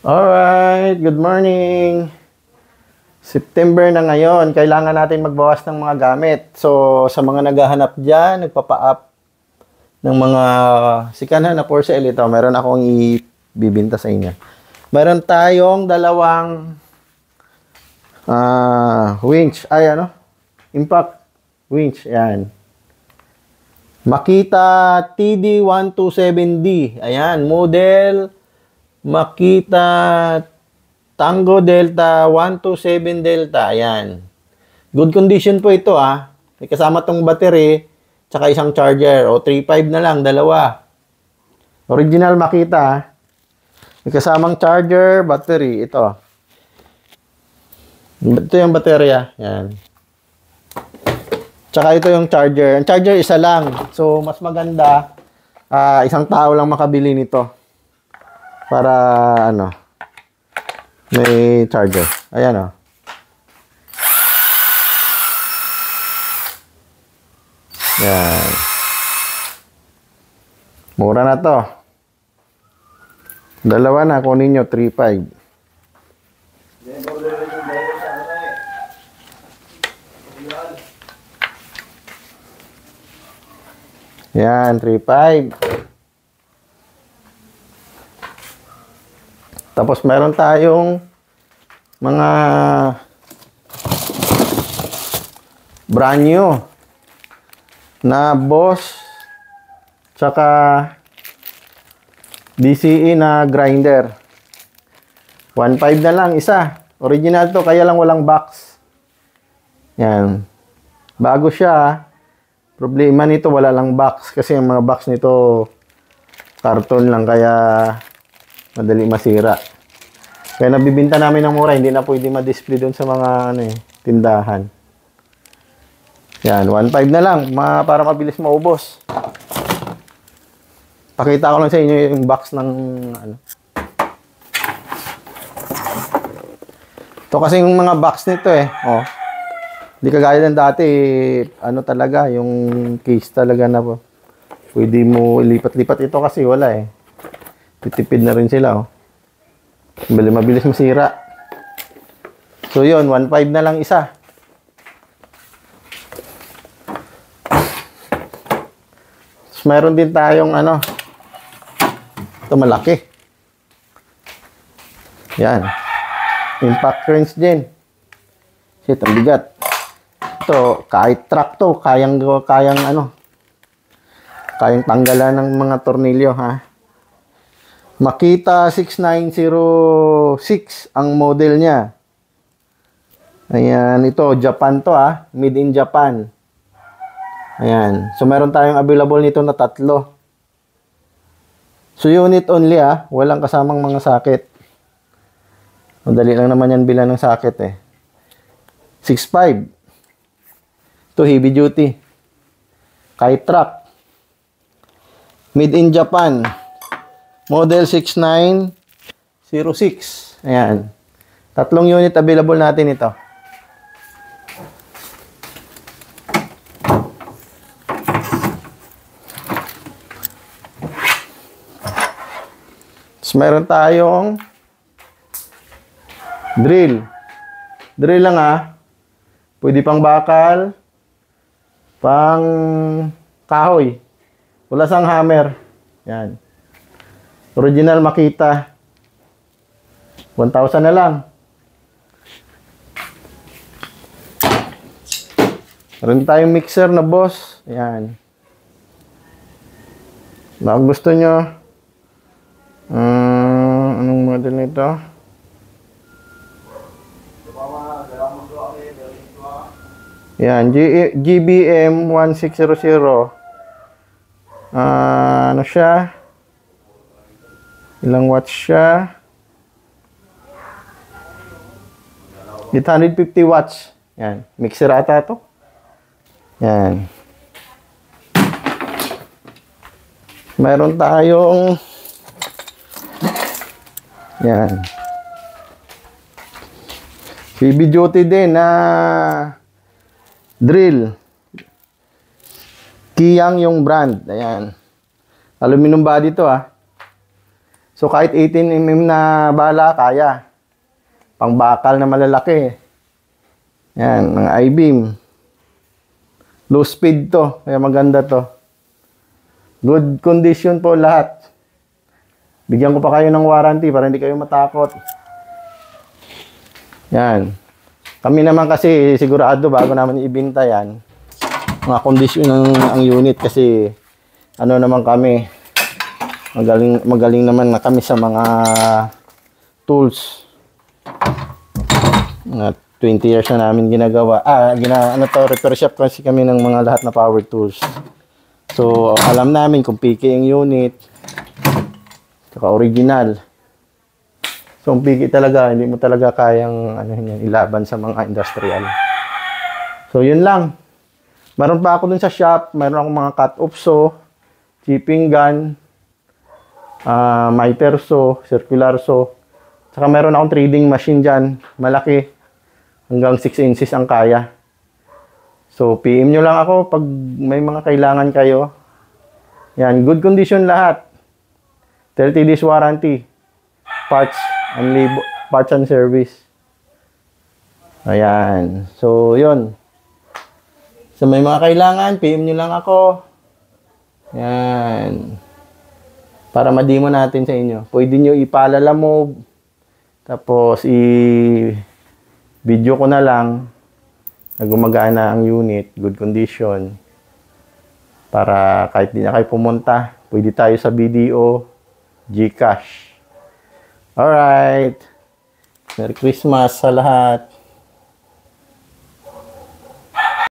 Alright, good morning. September na ngayon, kailangan natin magbawas ng mga gamit. So, sa mga naghahanap dyan, nagpapa-up ng mga sikanan na for sale ito, meron akong ibibinta sa inyo. Meron tayong dalawang winch, impact winch, yan. Makita TD127D, ayan, model Makita Tango Delta 127 Delta. Ayan. Good condition po ito May kasama tong battery tsaka isang charger. O 3.5 na lang, dalawa. Original Makita. May kasamang charger, battery. Ito. Ito yung baterya. Ayan. Tsaka ito yung charger. Ang charger isa lang. So, mas maganda. Isang tao lang makabili nito. Para may charger. Ayan Yan. Mura na to. Dalawa na, kunin nyo, 3.5. Yan, 3.5. Tapos meron tayong mga brand new na Boss tsaka DCE na grinder. 1.5 na lang isa. Original to, kaya lang walang box. Yan. Bago siya. Problema nito, wala lang box. Kasi ang mga box nito karton lang, kaya madali masira. Kaya nabibinta namin ng mura, hindi na pwede ma-display doon sa mga tindahan. Yan, 1.5 na lang para mabilis maubos. Pakita ko lang sa inyo yung box ng Ito kasi yung mga box nito Hindi kagaya ng dati, talaga, yung case talaga na pwede mo ilipat-lipat. Ito kasi wala Titipid na rin sila mabilis masira. So yun, 1.5 na lang isa. So, meron din tayong ito malaki. Yan. Impact wrench din. Shit, ang bigat. Ito, kahit truck to, kayang tanggalan ng mga tornilyo Makita 6906 ang model niya. Ayan, ito Japan to made in Japan. Ayan. So meron tayong available nito na 3. So unit only walang kasamang mga socket. Madali lang naman yan bilan ng socket 6.5. Ito heavy duty. Kahit truck. Made in Japan. Model 6906. Ayan. 3 unit available natin ito. Tapos meron tayong drill. Drill lang Pwede pang bakal, pang kahoy. Wala sang hammer. Yan. Original Makita. 1,000 na lang. Meron tayong mixer na Boss. Ayan. Baka gusto nyo. Anong model nito? Ayan. GBM 1600. Ano siya? Ilang watts siya? 850 watts. Yan. Mixer ata to. Yan. Meron tayong yan. Heavy duty din na drill. Kiyang yung brand. Ayan. Aluminum body to So kahit 18mm na bala, kaya. Pangbakal na malalaki. Yan, mga I-beam. Low speed to, kaya maganda to. Good condition po lahat. Bigyan ko pa kayo ng warranty para hindi kayo matakot. Yan. Kami naman kasi sigurado bago naman ibenta yan. Mga kondisyon ng ang unit kasi ano naman kami. Magaling naman na kami sa mga tools. Mga 20 years na namin ginagawa. Repair shop kasi kami ng mga lahat na power tools. So, alam namin kung piki yung unit. Saka original. So, ang piki talaga, hindi mo talaga kayang ilaban sa mga industrial. So, yun lang. Meron pa ako dun sa shop. Meron akong mga cut-off saw, chipping gun, miter saw, circular saw. Saka meron akong trading machine dyan. Malaki. Hanggang 6 inches ang kaya. So, PM nyo lang ako pag may mga kailangan kayo. Yan, good condition lahat. 30 days warranty. Parts and service. Ayan. So, yun. So, may mga kailangan, PM nyo lang ako. Yan. Para ma-demo natin sa inyo. Pwede nyo ipaalala mo. Tapos, video ko na lang na gumagana ang unit, good condition. Para kahit di na kayo pumunta, pwede tayo sa BDO, GCash. Alright. Merry Christmas sa lahat.